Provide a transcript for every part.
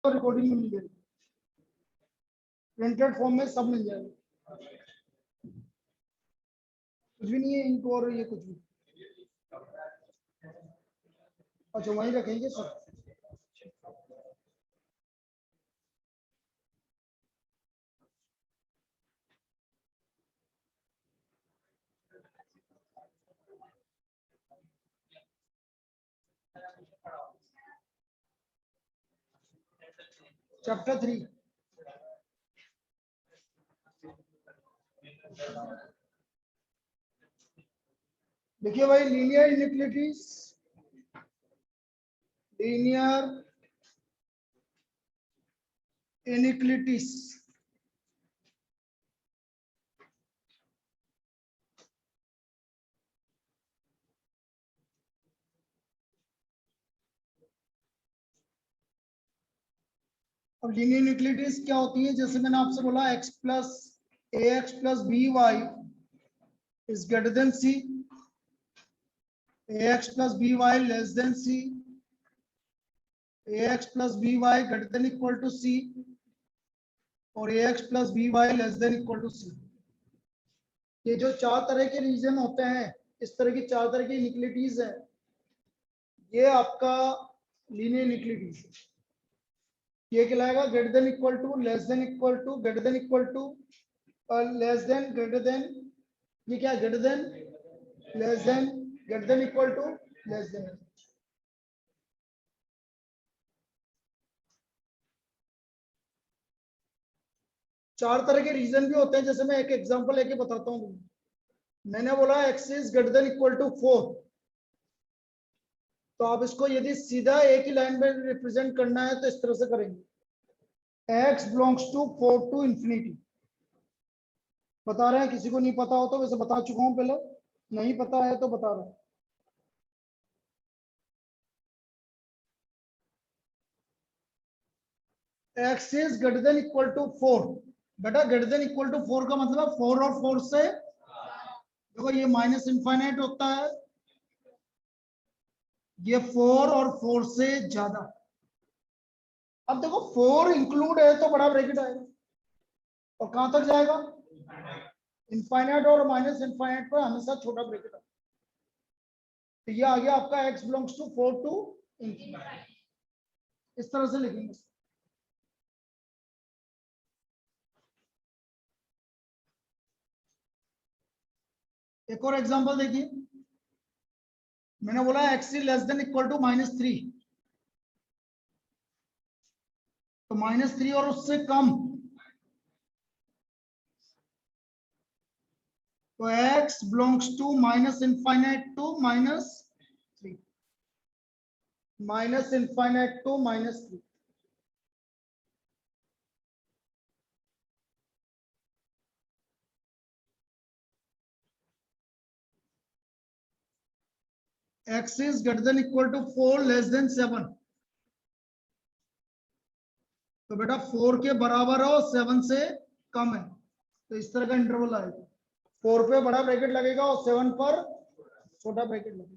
और रिकॉर्डिंग में मिल जाएगी, प्रिंटेड फॉर्म में सब मिल जाएगा, कुछ भी नहीं है इनको और ये कुछ भी। अच्छा वहीं रखेंगे सब। चैप्टर 3 देखिए भाई, लीनियर इनइक्वालिटीज, लीनियर इनइक्वालिटीज। अब लीनियर इनइक्वालिटीज क्या होती है? जैसे मैंने आपसे बोला x plus A X plus B Y is greater than C, A X plus B Y less than C, A X plus B Y greater than equal to C, और A X plus B Y less than equal to C. ये जो चार तरह के reason होते हैं, इस तरह की चार तरह की इनइक्वालिटीज है, ये आपका लीनियर इनइक्वालिटीज है। ये कहलाएगा greater than equal to, less than equal to, greater than equal to, less than, greater than, ये क्या है? Greater than, less than, greater than equal to, less than. चार तरह के रीजन भी होते हैं, जैसे मैं एक एग्जांपल लेके बताता हूँ। मैंने बोला x is greater than equal to 4, तो आप इसको यदि सीधा एक ही लाइन में रिप्रेजेंट करना है तो इस तरह से करेंगे, x belongs to 4 to infinity. बता रहे हैं, किसी को नहीं पता हो तो वैसे बता चुका हूं पहले, नहीं पता है तो बता रहा हूं। x is greater than equal to 4। बेटा ग्रेटर देन इक्वल टू 4 का मतलब 4 और 4 से, देखो ये माइनस इनफाइनाइट होता है, ये 4 और 4 से ज्यादा। अब देखो 4 इंक्लूड है तो बड़ा ब्रैकेट आएगा, और कहां तक जाएगा? इनफाइनाइट और माइनस इनफाइनाइट पर हमेशा छोटा ब्रैकेट आता है। तो ये आ गया आपका x belongs to 4 to infinity, इस तरह से लिखेंगे। एक और एग्जांपल देखिए, मैंने बोला x is less than equal to -3, तो -3 और उससे कम, तो x belongs to minus infinite to -3, minus infinite to -3। x is greater than equal to 4 less than 7, तो बेटा 4 के बराबर हो 7 से कम है, तो इस तरह का इंटरवल आएगा। 4 पे बड़ा ब्रैकेट लगेगा और 7 पर छोटा ब्रैकेट लगेगा।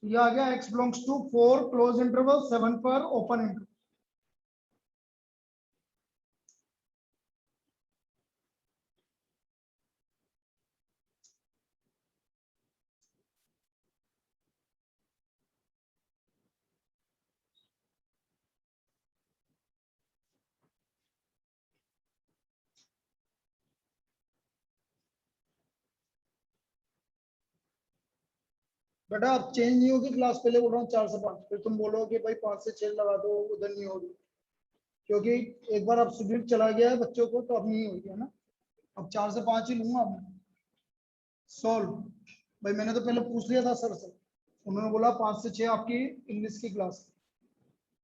ये आ गया x belongs to 4 close interval, 7 पर ओपन इंटरवल। बेटा अब चेंज नहीं होगी क्लास, पहले बोल रहा हूँ 4 से 5, फिर तुम बोलो कि भाई 5 से 6 लगा दो, उधर नहीं होगी, क्योंकि एक बार अब शेड्यूल चला गया है बच्चों को, तो अब नहीं होगी, है ना। अब 4 से 5 ही लूंगा अब। सोल्व भाई, मैंने तो पहले पूछ लिया था सर से, उन्होंने बोला 5 से 6 आपकी इंग्लिश की class.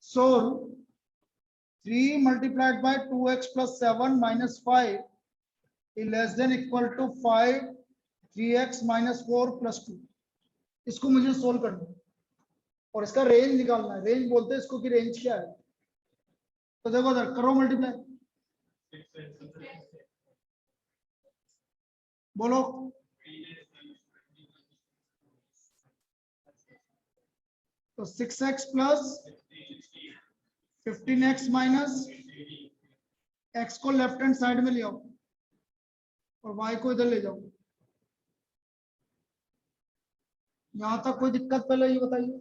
Solve 3 multiplied by 2x plus 7 minus 5 is less than equal to 5 3x minus 4 plus 2। इसको मुझे सोल्व करना है और इसका रेंज निकालना है। रेंज बोलते हैं इसको कि रेंज क्या है, तो देखो इधर करो मल्टीप्लाई, बोलो। तो 6x plus 15x minus x को लेफ्ट हैंड साइड में ले आओ और y को इधर ले जाओ। यहां तक कोई दिक्कत पहले ये बताइए।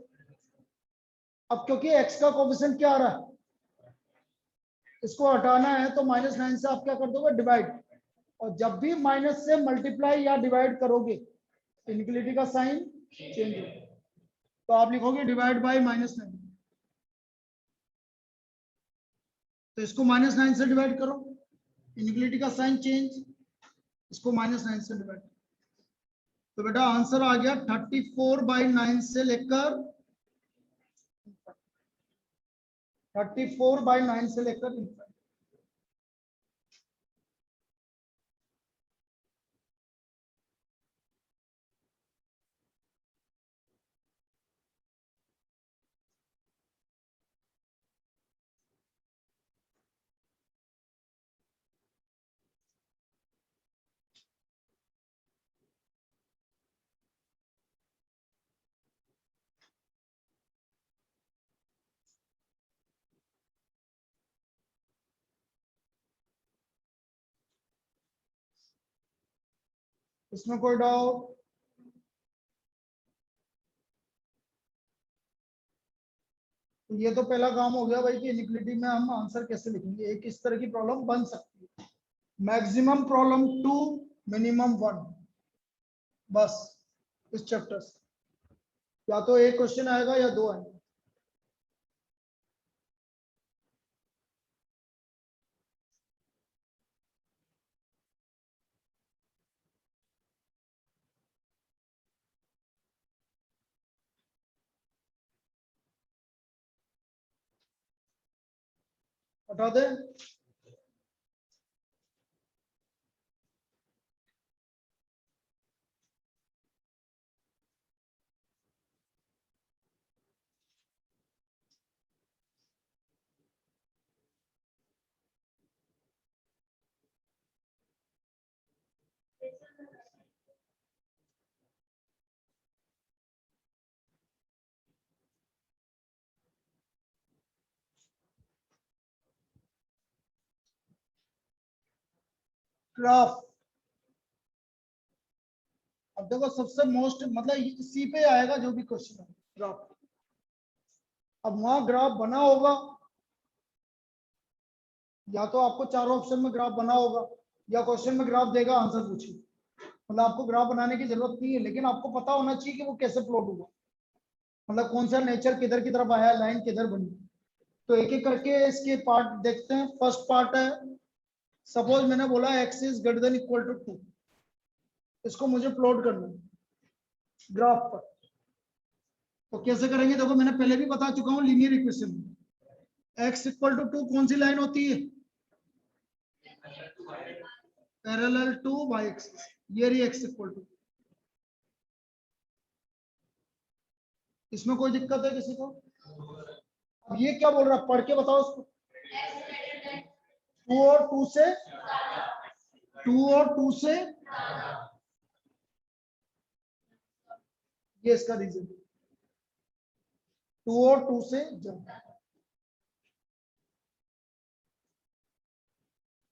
अब क्योंकि x का कोफिशिएंट क्या आ रहा है, इसको हटाना है तो -9 से आप क्या कर दोगे, डिवाइड। और जब भी माइनस से मल्टीप्लाई या डिवाइड करोगे इनक्वलिटी का साइन चेंज होगा, तो आप लिखोगे डिवाइड बाय -9। तो इसको -9 से डिवाइड करो, इनक्वलिटी का साइन चेंज, इसको -9 से डिवाइड। तो बेटा आंसर आ गया 34/9 से लेकर 34/9 से लेकर इनफाइनाइट। इसमें कोई डाउट? तो ये तो पहला काम हो गया भाई कि इनइक्वालिटी में हम आंसर कैसे लिखेंगे। एक इस तरह की प्रॉब्लम बन सकती है, मैक्सिमम प्रॉब्लम 2 मिनिमम 1, बस इस चैप्टर से या तो एक क्वेश्चन आएगा या दो आएंगे। हटा दे। ग्राफ, अब देखो सबसे मोस्ट मतलब इसी पे आएगा जो भी क्वेश्चन है, ग्राफ। अब वहां ग्राफ बना होगा, या तो आपको चारों ऑप्शन में ग्राफ बना होगा, या क्वेश्चन में ग्राफ देगा आंसर पूछिए। मतलब आपको ग्राफ बनाने की जरूरत नहीं है, लेकिन आपको पता होना चाहिए कि वो कैसे प्लॉट होगा, मतलब कौन सा नेचर किधर की तरफ आया, लाइन किधर बनी। तो एक एक करके इसके पार्ट देखते हैं। फर्स्ट पार्ट है, सपोज मैंने बोला x is greater than equal to 2, इसको मुझे प्लॉट करना है ग्राफ पर। तो कैसे करेंगे, देखो मैंने पहले भी बता चुका हूँ लीनियर इक्वेशन में। x इक्वल टू 2 कौन सी लाइन होती है, पैरेलल टू y एक्सिस, ये रही x इक्वल टू। इसमें कोई दिक्कत है किसी को? अब ये क्या बोल रहा है, पढ़ के बताओ उसको। 2 और 2 से 2 और 2 से, ये इसका रीजन, 2 और 2 से ज्यादा।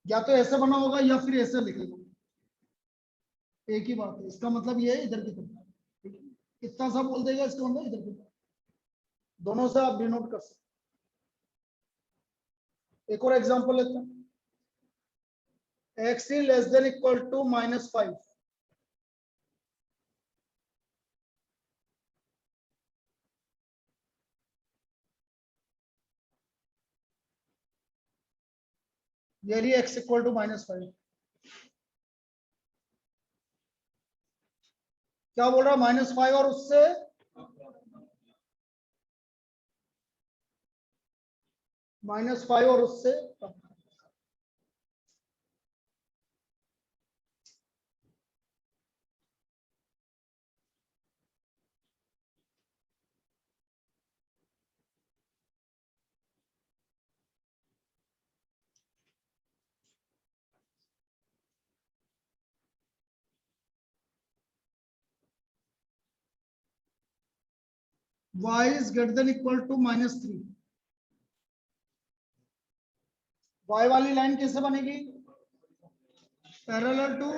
या तो ऐसे बना होगा या फिर ऐसे लिखेगा, एक ही बात है। इसका मतलब ये है इधर की तरफ, इतना सा बोल देगा इसका मतलब इधर की तरफ। दोनों से आप डिनोट कर सकते। एक और एग्जांपल लेते हैं, x is less than equal to -5, ये रही x इक्वल टू -5। क्या बोल रहा है, -5 और उससे -5 और उससे कम। y is greater than equal to -3, y वाली लाइन कैसे बनेगी? पैरेलल टू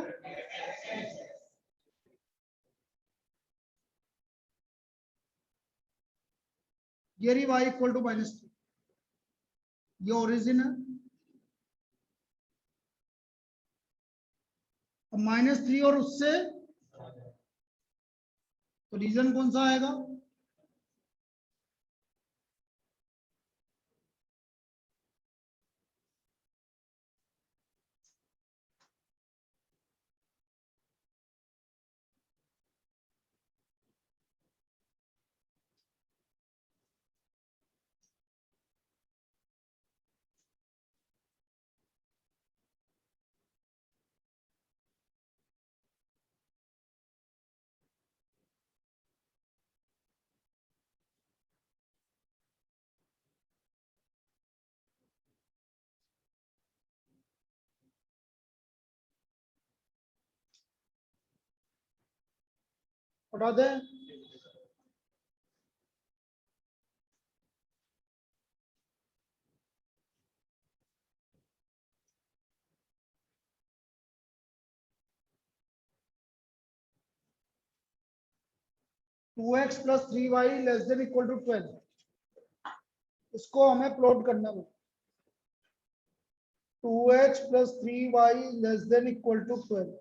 ये रही y इक्वल टू -3, ये ओरिजिन है। अब -3 और उससे तो रीजन कौन सा आएगा? उठा दे। 2x + 3y ≤ 12, इसको हमें प्लॉट करना है। 2x + 3y ≤ 12।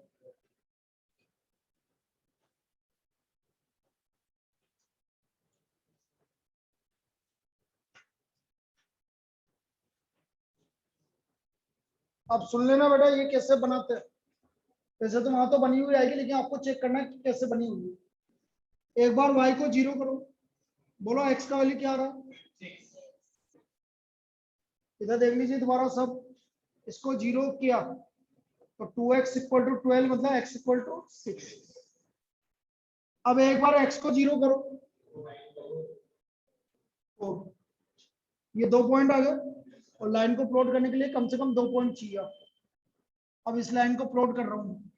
अब सुन लेना बेटा, ये कैसे बनाते हैं। वैसे तो वहां तो बनी हुई आएगी, लेकिन आपको चेक करना है कि कैसे बनी हुई है। एक बार y को 0 करो, बोलो x का वैल्यू क्या आ रहा? इधर देख लीजिए दोबारा सब, इसको 0 किया तो 2x = 12, मतलब x = 6। अब एक बार x को 0 करो, तो ये 2 पॉइंट आ गए, और लाइन को प्लॉट करने के लिए कम से कम 2 पॉइंट चाहिए आपको। अब इस लाइन को प्लॉट कर रहा हूँ,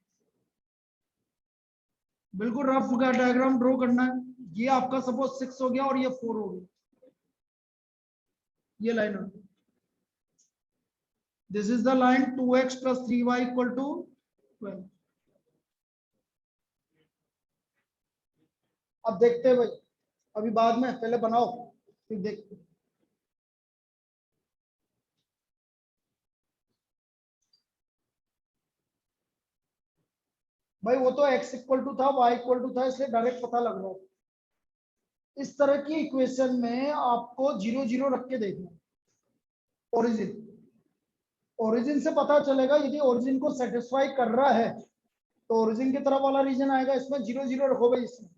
बिल्कुल रफ डायग्राम ड्रॉ करना है। ये आपका सपोज 6 हो गया और ये 4 हो गया, ये लाइन है। This is the line 2x + 3y = 12। अब देखते हैं भाई, अभी बाद में, पहले बनाओ फिर देखते हैं। भाई वो तो x = था, y = था, इसलिए डायरेक्ट पता लग रहा है। इस तरह की इक्वेशन में आपको 0 0 रख के देखना, ओरिजिन। ओरिजिन से पता चलेगा, यदि ओरिजिन को सेटिस्फाई कर रहा है तो ओरिजिन की तरफ वाला रीजन आएगा। इसमें 0 0 रखो भाई, इसमें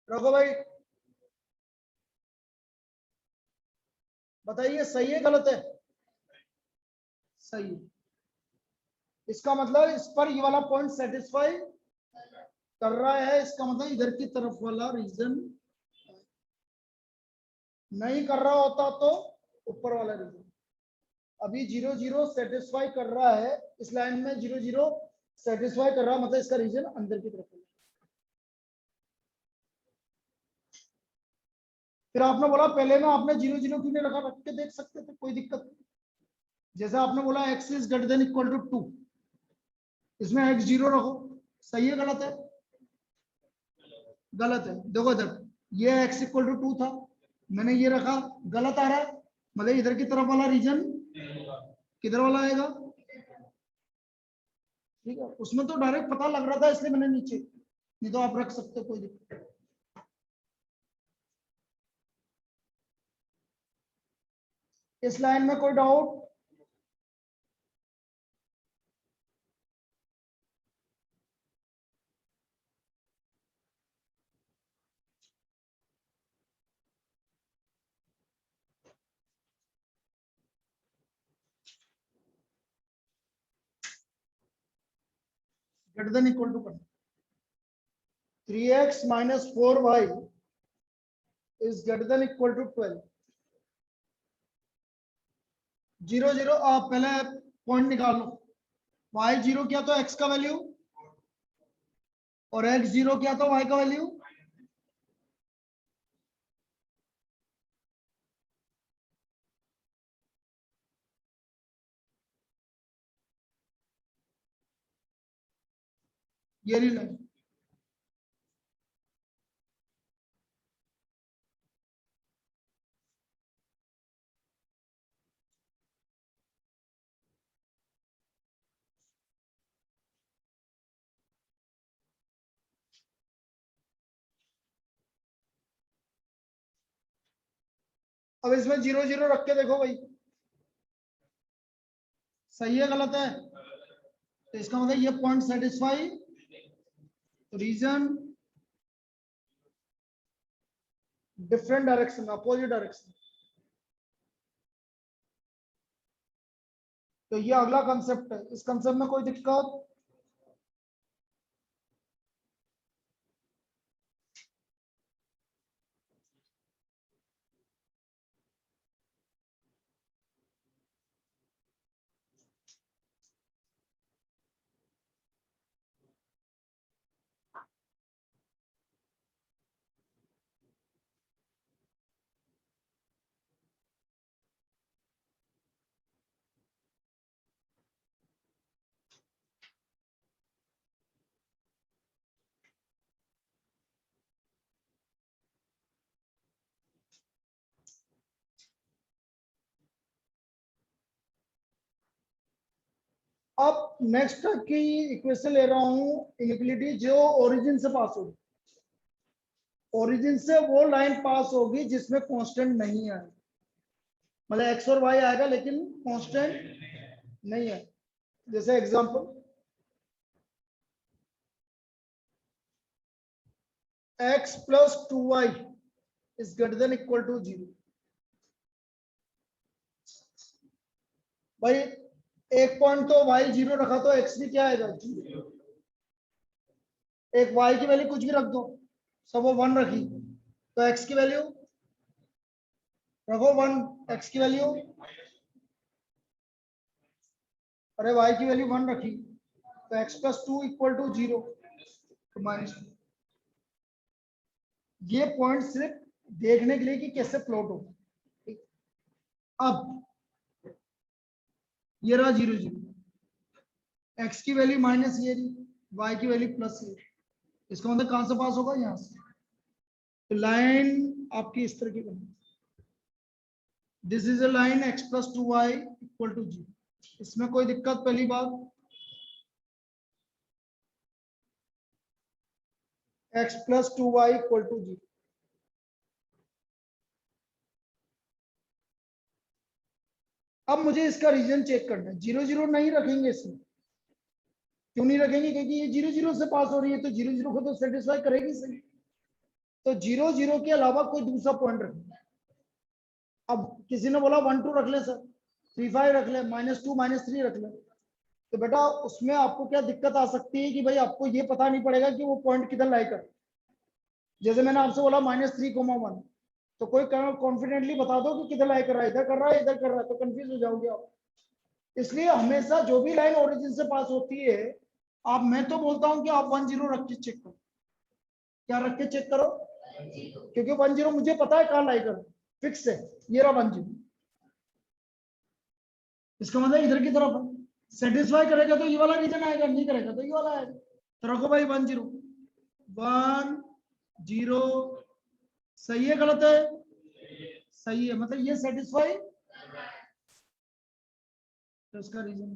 रखो भाई। बताइए सही है गलत है? सही है। इसका मतलब इस पर ये वाला पॉइंट सेटिस्फाई कर रहा है, इसका मतलब इधर की तरफ वाला रीजन नहीं कर रहा होता तो ऊपर वाला रीजन। अभी 0 0 सेटिस्फाई कर रहा है, इस लाइन में 0 0 सेटिस्फाई कर रहा है, मतलब इसका रीजन अंदर की तरफ है। फिर आपने बोला पहले में आपने 0 0 क्यों नहीं रखा? रख के देख सकते थे, कोई दिक्कत नहीं। जैसे आपने बोला x > 2, इसमें x 0 रखो। सही है गलत है? गलत है। देखो इधर, ये x = 2 था, मैंने ये रखा, गलत आ रहा है, मतलब इधर की तरफ वाला रीजन किधर वाला आएगा? ठीक है, उसमें तो डायरेक्ट पता लग रहा था, इसलिए मैंने नीचे, नहीं तो आप रख सकते हो, कोई दिक्कत नहीं। इस लाइन में कोई डाउट? > 3x - 4y is > 12। 0 0 आप पहले पॉइंट निकाल लो। y 0 क्या तो x का वैल्यू, और x 0 क्या तो y का वैल्यू। ये रही लाइन। अब इसमें 0 0 रख के देखो भाई, सही है गलत है? तो इसका मतलब ये point satisfy region different direction, opposite direction. तो ये अगला कंसेप्ट है, इस कंसेप्ट में कोई दिक्कत? अब नेक्स्ट की इक्वेशन ले रहा हूं, इनइक्वालिटी जो ओरिजिन से पास होगी। ओरिजिन से वो लाइन पास होगी जिसमें कांस्टेंट नहीं है, मतलब एक्स और वाई आएगा लेकिन कांस्टेंट नहीं है। जैसे example, x plus 2y is greater than equal to 0। भाई एक पॉइंट तो y 0 रखा तो x भी क्या आएगा? 0। एक y की वैल्यू कुछ भी रख दो, सब वो 1 रखी, तो x की वैल्यू रखो 1, x की वैल्यू, अरे y की वैल्यू 1 रखी, तो x प्लस 2 इक्वल टू 0, तो माइनस। ये पॉइंट सिर्फ देखने के लिए कि कैसे प्लॉट हो। अब ये रहा 0 0, x की वैल्यू माइनस ये रही, y की वैल्यू प्लस ये, इसका मतलब कहां से पास होगा? यहां से। तो लाइन आपकी इस तरह की बनी, this is a line x plus 2y equal to 0। इसमें कोई दिक्कत? पहली बात, x plus 2y equal to 0। अब मुझे इसका रीजन चेक करना है। 0 0 नहीं रखेंगे इसमें, क्यों नहीं रखेंगे? क्योंकि ये 0 0 से पास हो रही है, तो 0 0 को तो सेटिस्फाई करेगी सही। तो 0 0 के अलावा कोई दूसरा पॉइंट रखेंगे। अब किसी ने बोला 1 2 रख ले सर, 3 5 रख ले, -2 -3 रख ले, तो बेटा उसमें आपको क्या दिक्कत आ सकती है कि भाई आपको ये पता नहीं पड़ेगा कि वो पॉइंट किधर लाई कर। जैसे मैंने आपसे बोला -3, 1, तो कोई कॉन्फिडेंटली बता दो कि किधर लाई कर रहा है, इधर कर रहा है, इधर कर रहा है, तो कंफ्यूज हो जाओगे आप। इसलिए हमेशा जो भी लाइन ओरिजिन से पास होती है, आप, मैं तो बोलता हूं कि आप 1 0 रख के चेक करो। क्या रख के चेक करो? क्योंकि 1 0 मुझे पता है कहाँ लाई कर, फिक्स है, ये रहा 1 0। इसका मतलब इधर की तरफ सेटिस्फाई करेगा तो ये वाला रीजन आएगा, नहीं करेगा तो ये वाला आएगा। तो रखो भाई 1 0 1 0, सही है गलत है? सही है, मतलब ये सेटिस्फाई, तो इसका रीजन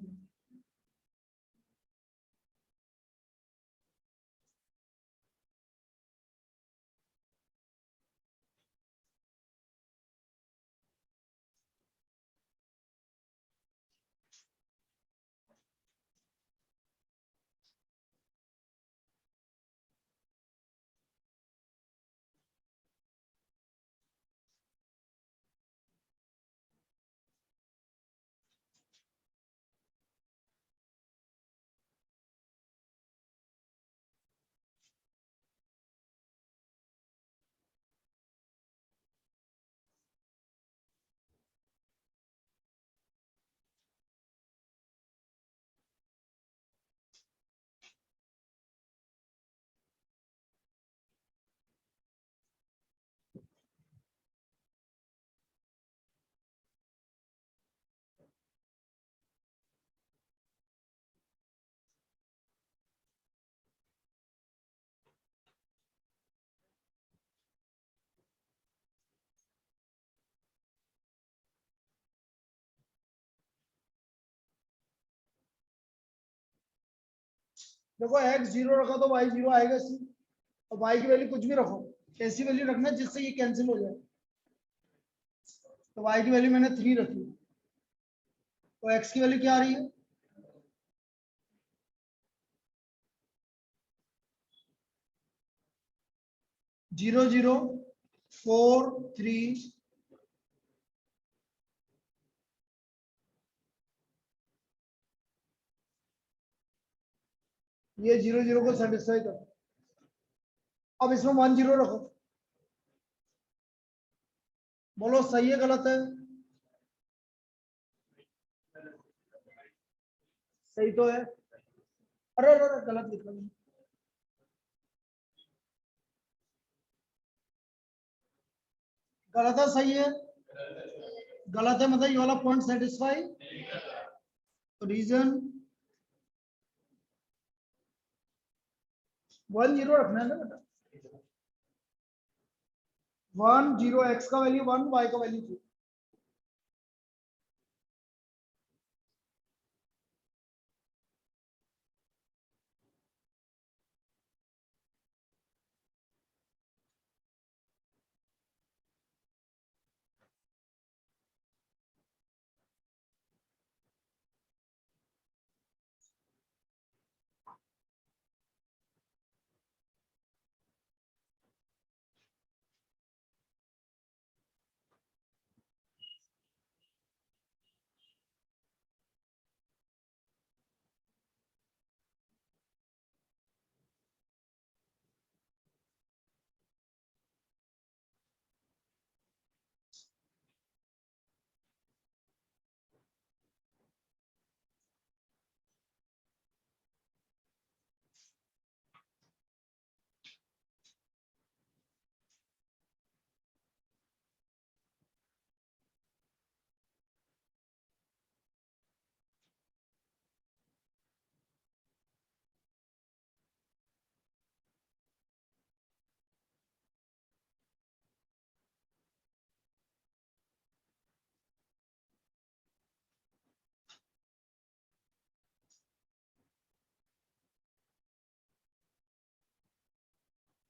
देखो x 0 रखा तो y 0 आएगा इसमें, और y की वैल्यू कुछ भी रखो, ऐसी वैल्यू रखना जिससे ये कैंसिल हो जाए। तो y की वैल्यू मैंने 3 रखी, तो x की वैल्यू क्या आ रही है? जीरो जीरो 4 3 ये 0 0 को सेटिस्फाई कर। अब इसमें 1 0 रखो, बोलो सही है गलत है? सही तो है। अरे अरे अरे, गलत लिखा मैंने। गलत है सही है? गलत है मतलब ये वाला पॉइंट सेटिस्फाई। तो रीजन 1 0 रखना है ना बेटा। 1 0 x का वैल्यू 1 y का वैल्यू 2।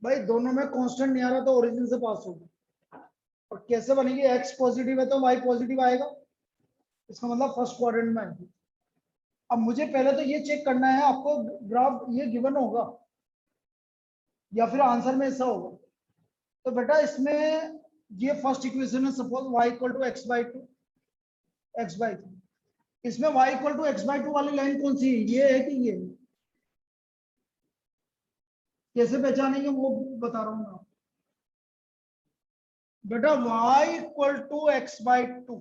भाई दोनों में कांस्टेंट नहीं आ रहा तो ओरिजिन से पास होगा। और कैसे बनेगी? x पॉजिटिव है तो y पॉजिटिव आएगा, इसका मतलब फर्स्ट क्वाड्रेंट में आएगी। अब मुझे पहले तो ये चेक करना है आपको ग्राफ ये गिवन होगा या फिर आंसर में ऐसा होगा। तो बेटा इसमें ये फर्स्ट इक्वेशन है, suppose y equal to x by two x by three. इसमें y equal to x by two वाली लाइन कौन सी है? ये है कि ये है? कैसे पहचानेंगे वो बता रहा हूँ मैं। बेटा y equal to x by two,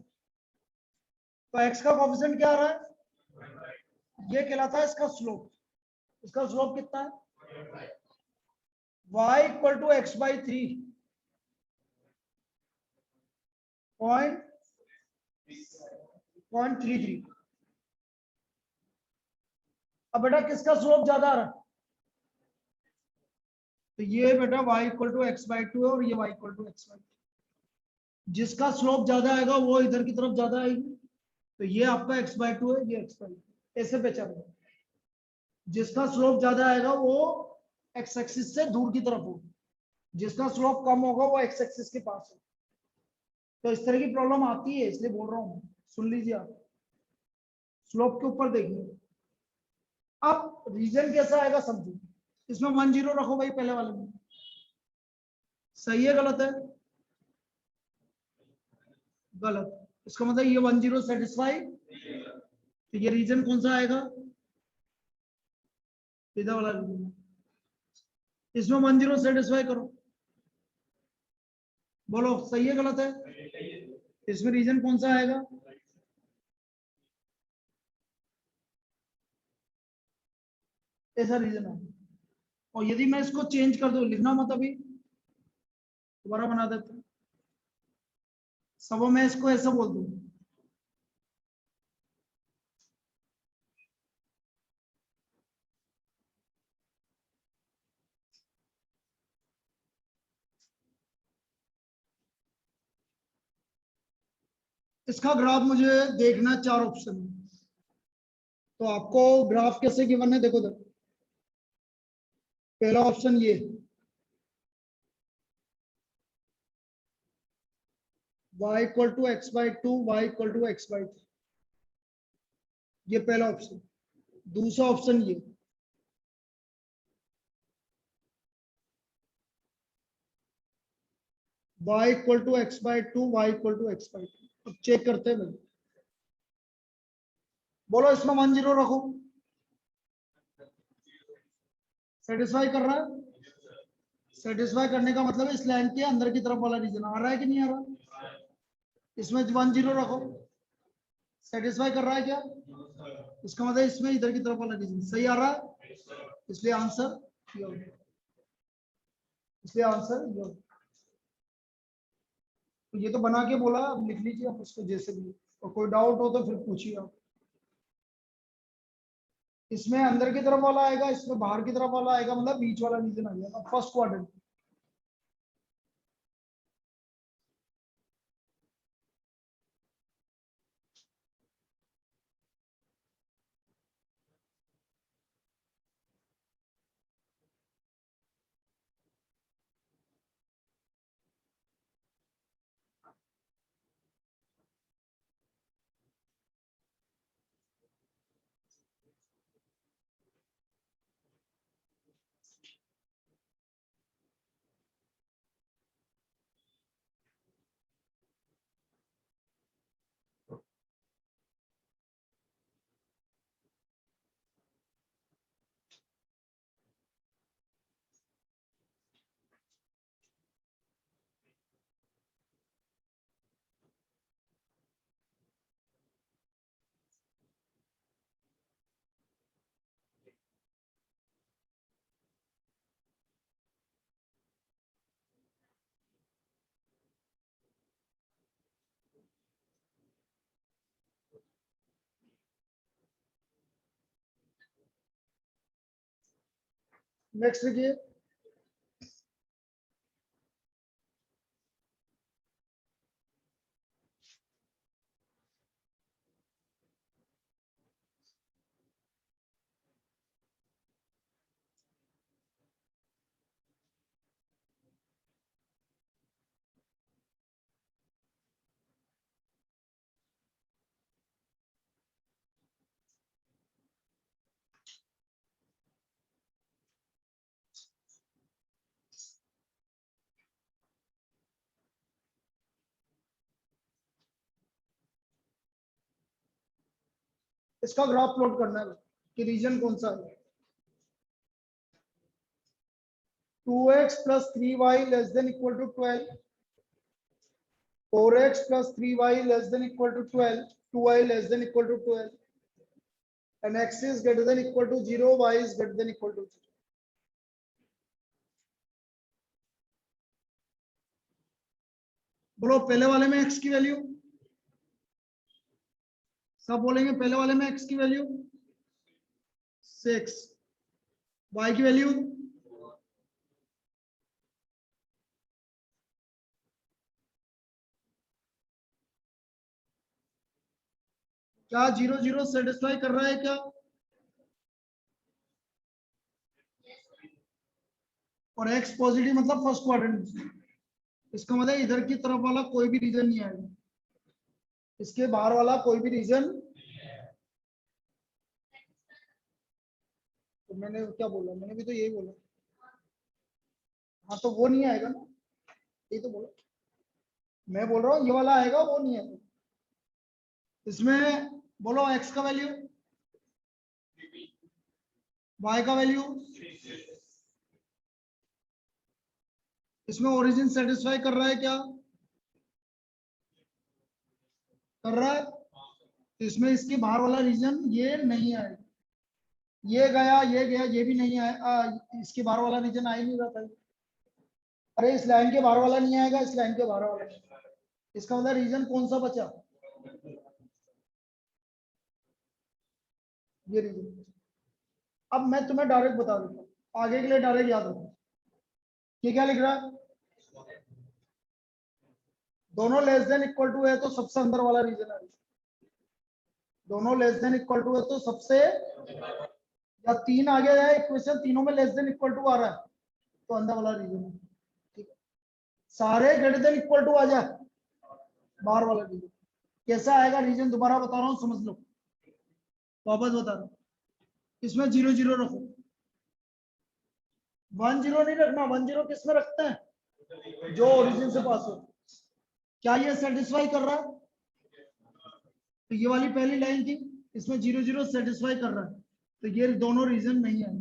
तो x का कोफिशिएंट क्या आ रहा है? ये कहलाता है इसका स्लोप। इसका स्लोप कितना है? y equal to x by three point 33। अब बेटा किसका स्लोप ज्यादा आ रहा है? तो ये बेटा y equal to x by two है और ये y equal to x by two. जिसका स्लोप ज्यादा आएगा वो इधर की तरफ ज्यादा आएगी, तो ये आपका एक्स बाई टू है, ये एक्स बाई टू। ऐसे पहचान, जिसका स्लोप ज्यादा आएगा वो एक्स एक्सिस से दूर की तरफ होगा, जिसका स्लोप कम होगा वो एक्स एक्सिस के पास होगा। तो इस तरह की प्रॉब्लम आती है, इसलिए बोल रहा हूँ, सुन लीजिए आप। स्लोप के ऊपर देखिए। अब रीजन कैसा आएगा समझो। इसमें 1 0 रखो भाई पहले वाले में। सही है गलत है? गलत। इसका मतलब ये 1 0 सेटिस्फाई। तो ये रीजन कौन सा आएगा? इधर वाला रीजन। इसमें 1 0 सेटिस्फाई करो, बोलो सही है गलत है? इसमें रीजन कौन सा आएगा? ऐसा रीजन है। और यदि मैं इसको चेंज कर दूं, लिखना मत अभी, दोबारा बना देते हैं। सब मैं इसको ऐसा बोल दूं, इसका ग्राफ मुझे देखना 4 ऑप्शन है। तो आपको ग्राफ कैसे गिवन है देखो। पहला ऑप्शन ये, y equal to x by two, y equal to x by three, ये पहला ऑप्शन। दूसरा ऑप्शन ये, y equal to x by two, y equal to x by three. अब चेक करते हैं भाई, बोलो इसमें 1 0 रखो, सेटिस्फाई कर रहा है? सेटिस्फाई करने का मतलब इस लाइन के अंदर की तरफ वाला रीजन आ रहा है कि नहीं आ रहा? इसमें 1 0 रखो, सेटिस्फाई कर रहा है क्या? इसका मतलब इसमें इधर की तरफ वाला रीजन सही आ रहा है, इसलिए आंसर ये हो गया। इसलिए आंसर ये हो गया। तो ये तो बना के बोला, अब लिख लीजिए आप उसको जैसे भी, और कोई डाउट हो तो फिर पूछिए आप। इसमें अंदर की तरफ वाला आएगा, इसमें बाहर की तरफ वाला आएगा, मतलब बीच वाला रीजन आ जाएगा फर्स्ट क्वाड्रेंट। नेक्स्ट लिखिए, इसका ग्राफ प्लॉट करना है कि रीजन कौन सा है। 2x plus 3y less than equal to 12, 4x plus 3y less than equal to 12, 2y less than equal to 12, and x is greater than equal to 0, y is greater than equal to 0. बोलो पहले वाले में x की value, सब बोलेंगे पहले वाले में x की वैल्यू 6, y की वैल्यू क्या 0 0 सेटिस्फाई कर रहा है क्या? और x पॉजिटिव मतलब फर्स्ट क्वाड्रेंट, इसका मतलब इधर की तरफ वाला कोई भी रीजन नहीं आएगा, इसके बाहर वाला कोई भी रीजन। तो मैंने क्या बोला, मैंने भी तो यही बोला। हाँ तो वो नहीं आएगा ना, यही तो बोला, मैं बोल रहा हूँ ये वाला आएगा, वो नहीं आएगा। इसमें बोलो x का वैल्यू, y का वैल्यू, इसमें ओरिजिन सेटिस्फाई कर रहा है क्या? कर रहा है। तो इसमें इसके बाहर वाला रीजन ये नहीं आएगा, ये गया ये गया, ये भी नहीं आया, इसके बाहर वाला रीजन आ ही नहीं रहा था। अरे इस लाइन के बाहर वाला नहीं आएगा, इस लाइन के बाहर वाला नहीं। इसका मतलब रीजन कौन सा बचा? ये रीजन। अब मैं तुम्हें डायरेक्ट बता देता हूँ, आगे के लिए डायरेक्ट याद रखो। ये क्या लिख रहा है? दोनों लेस देन इक्वल टू है तो सबसे अंदर वाला रीजन है। दोनों लेस देन इक्वल टू है तो सबसे, या 3 आ गया है इक्वेशन, तीनों में लेस देन इक्वल टू आ रहा है तो अंदर वाला रीजन है। ठीक है, सारे ग्रेटर देन इक्वल टू आ जाए, बाहर वाला रीजन। कैसा आएगा रीजन, दोबारा बता रहा हूँ, समझ लो, वापस बता रहा हूँ। इसमें 0 0 रखो, 1 0 नहीं रखना। 1 0 किस में रखते हैं, जो ओरिजिन से पास हो। क्या ये सेटिस्फाई कर रहा है, तो ये वाली पहली लाइन थी, इसमें 0 0 सेटिस्फाई कर रहा है, तो ये दोनों रीजन नहीं है।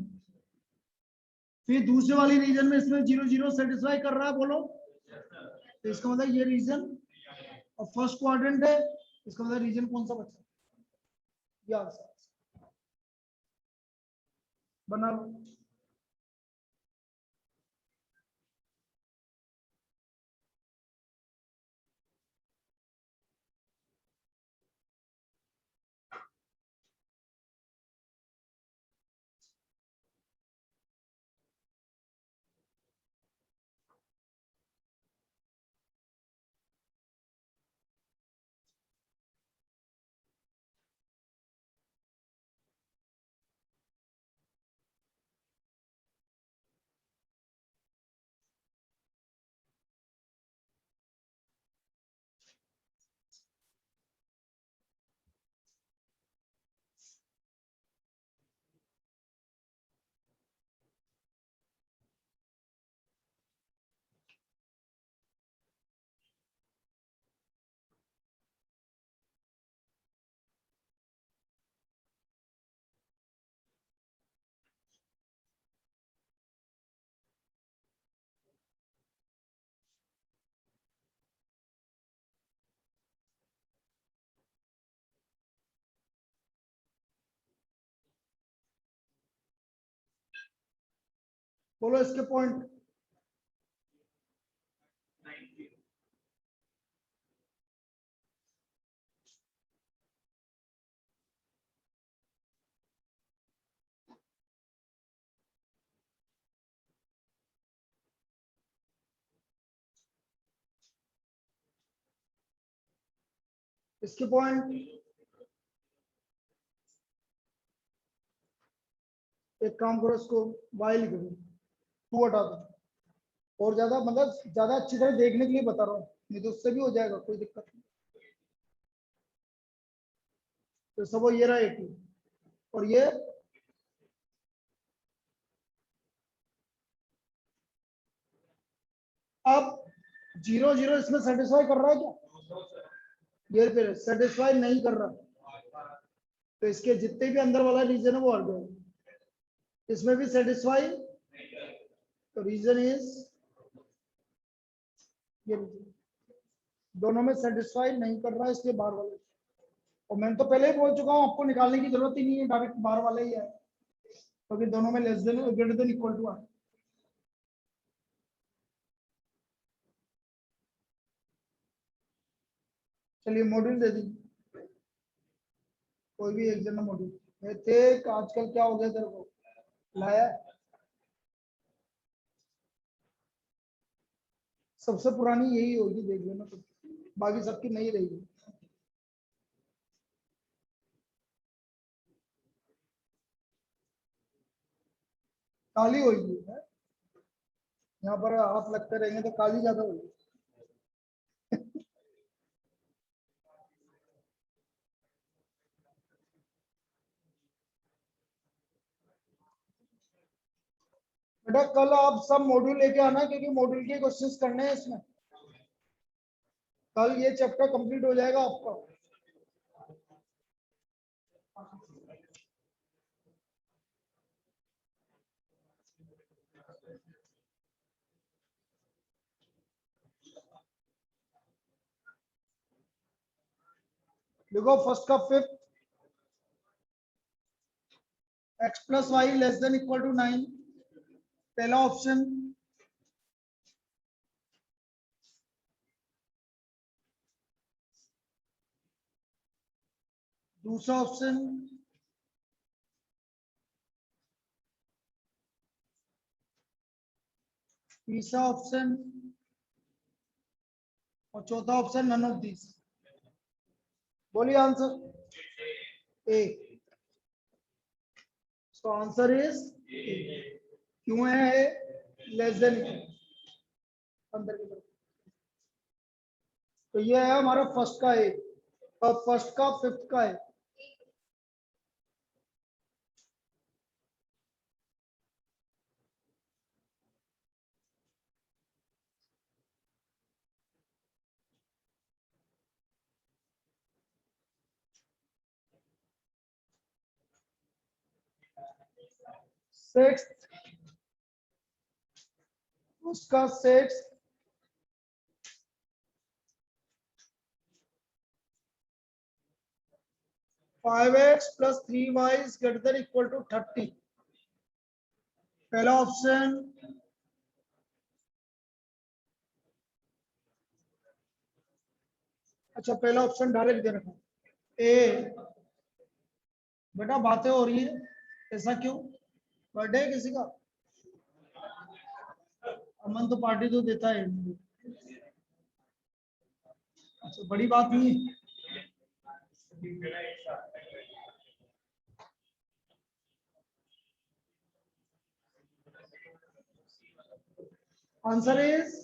फिर दूसरे वाली रीजन में इसमें 0 0 सेटिस्फाई कर रहा है, बोलो, तो इसका मतलब ये रीजन और फर्स्ट क्वाड्रेंट है, इसका मतलब रीजन कौन सा बचा, ये आंसर बना लो। बोलो इसके पॉइंट। इसके पॉइंट, एक काम करो, इसको वाई लिख दो, टू हटा दो, और ज्यादा मतलब ज्यादा अच्छी तरह देखने के लिए बता रहा हूँ, नहीं तो उससे भी हो जाएगा, कोई दिक्कत नहीं। तो सब वो ये रहा 80, और ये अब 0 0 इसमें सेटिस्फाई कर रहा है क्या, ये फिर सेटिस्फाई नहीं कर रहा, तो इसके जितने भी अंदर वाला रीजन है वो हट गया, इसमें भी सेटिस्फाई, तो रीजन इज ये रीजन, दोनों में सेटिस्फाई नहीं कर रहा है, इसलिए बाहर वाले। और मैंने तो पहले ही बोल चुका हूँ, आपको निकालने की जरूरत ही नहीं है, डायरेक्ट बाहर वाला ही है, क्योंकि तो दोनों में less than greater than equal to है। चलिए मॉड्यूल दे दीजिए, कोई भी एक जना मॉड्यूल थे। आजकल क्या हो गया तेरे को लाया, सबसे पुरानी यही होगी, देख लेना, तो बाकी सबकी नहीं रहेगी। काली होगी है? यहाँ पर हाथ लगते रहेंगे तो काली ज्यादा होगी। बेटा कल आप सब मॉड्यूल लेके आना, क्योंकि मॉड्यूल के क्वेश्चंस करने हैं इसमें, कल ये चैप्टर कंप्लीट हो जाएगा आपका। देखो फर्स्ट का fifth, x plus y less than equal to 9, पहला ऑप्शन। दूसरा ऑप्शन, तीसरा ऑप्शन, और चौथा ऑप्शन नन ऑफ दिस। बोलिए answer. A, so answer is क्यों है लेस देन अंदर की तरफ। तो ये है हमारा फर्स्ट का ए, और फर्स्ट का फिफ्थ का है। सिक्स्थ, उसका six 5x plus 3y is greater than equal to 30। पहला ऑप्शन अच्छा, पहला ऑप्शन डायरेक्ट दे रखा ए। बेटा बातें हो रही है, ऐसा क्यों? बर्थडे है किसी का? अमन तो पार्टी तो देता है। अच्छा, बड़ी बात नहीं है। आंसर इज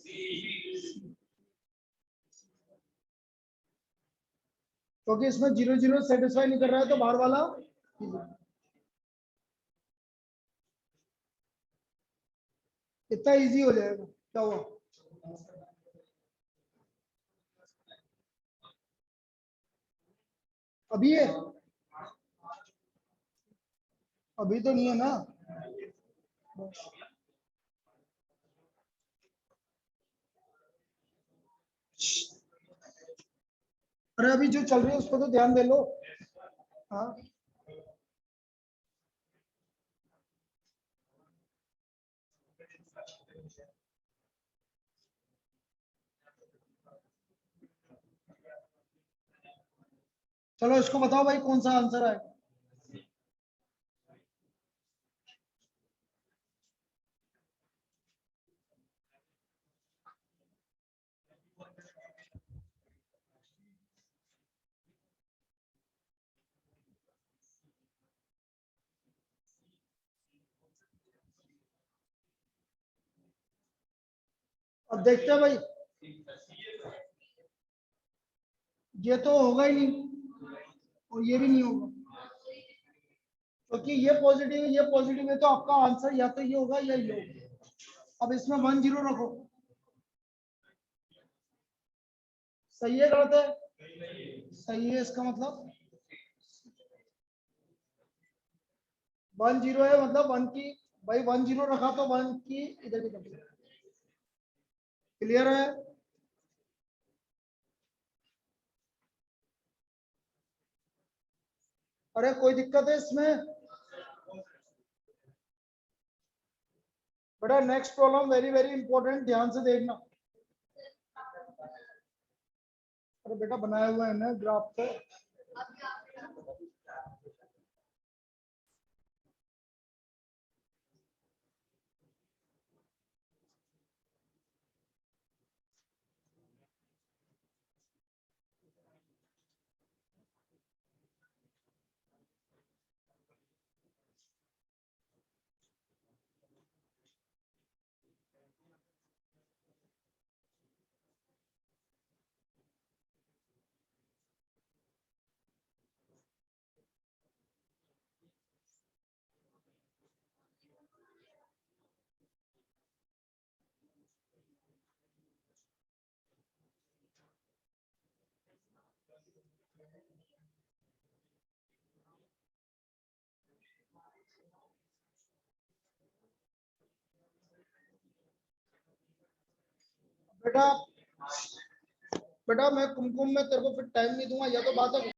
क्योंकि इसमें 0 0 सेटिस्फाई नहीं कर रहा है तो बाहर वाला इतना इजी हो जाएगा। क्या हुआ? अभी है? अभी तो नहीं है ना। अरे अभी जो चल रही है उस पर तो ध्यान दे लो। हाँ, चलो इसको बताओ भाई कौन सा आंसर है। अब देखते हैं भाई, ये तो होगा ही नहीं और ये भी नहीं होगा, क्योंकि ये पॉजिटिव है तो आपका आंसर या तो ये होगा या ये होगा। अब इसमें 1 0 रखो, सही है गलत है? सही है, इसका मतलब 1 0 है, मतलब 1 की भाई 1 0 रखा तो 1 की इधर की तरफ। क्लियर है? अरे कोई दिक्कत है इसमें? बेटा next problem very very important, ध्यान से देखना। अरे बेटा बनाया हुआ है ना ग्राफ पे। बेटा बेटा मैं कुमकुम में तेरे को फिर टाइम नहीं दूंगा, या तो बात है।